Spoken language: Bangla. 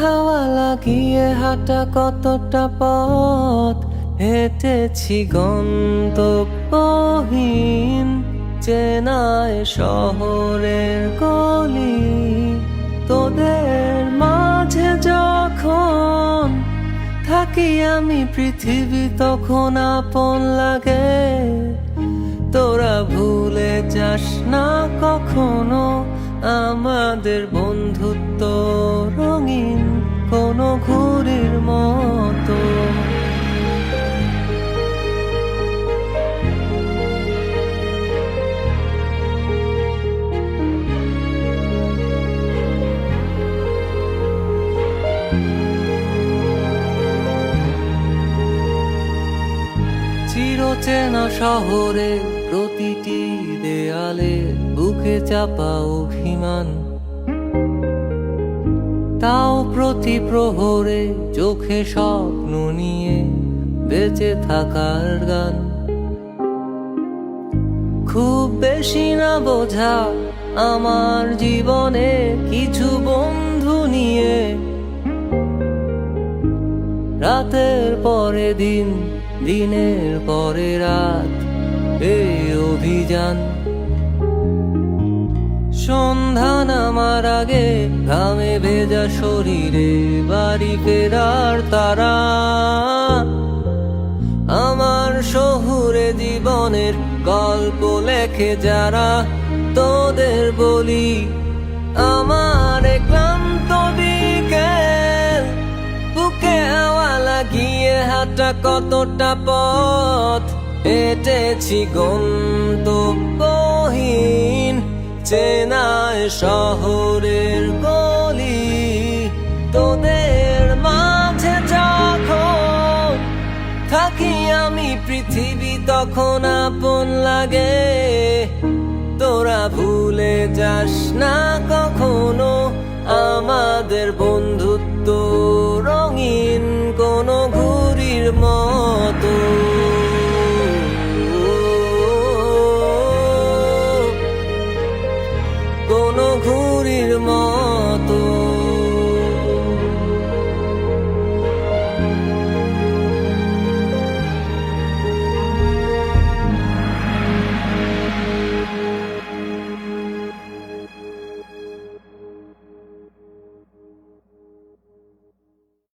হাওয়া লাগিয়ে হাঁটা কতটা পথ হেঁটেছি গন্তব্যহীন চেনায় শহরের গলি। তোদের মাঝে যখন থাকি আমি পৃথিবী তখন আপন লাগে। তোরা ভুলে যাস না কখনো আমাদের বন্ধুত্ব রঙিন কোনো ঘুড়ির মতো। চিরচেনা শহরে প্রতিটি দেয়ালে বুকে চাপা অভিমান, তাও প্রতি প্রহরে চোখে স্বপ্ন নিয়ে বেঁচে থাকার গান। খুব বেশি না বোঝা আমার জীবনে কিছু বন্ধু নিয়ে রাতের পরে দিন, দিনের পরে রাত এই অভিযান। সন্ধ্যা নামার আগে ঘামে ভেজা শরীরে বাড়ি ফেরার তারা। আমার শহুরে জীবনের গল্প লেখে যারা, তোদের বলি আমার ক্লান্ত বিকেল বুকে হাওয়া লাগিয়ে হাঁটা কতটা পথ হেঁটেছি গন্তব্যহীন চেনায় শহরের গলি। তোদের মাঝে যখন থাকি আমি পৃথিবী তখন আপন লাগে। তোরা ভুলে যাস না কখনো আমাদের বন্ধুত্ব রঙিন কোনো ঘুড়ির মতো। কোনো ঘুড়ির মতো।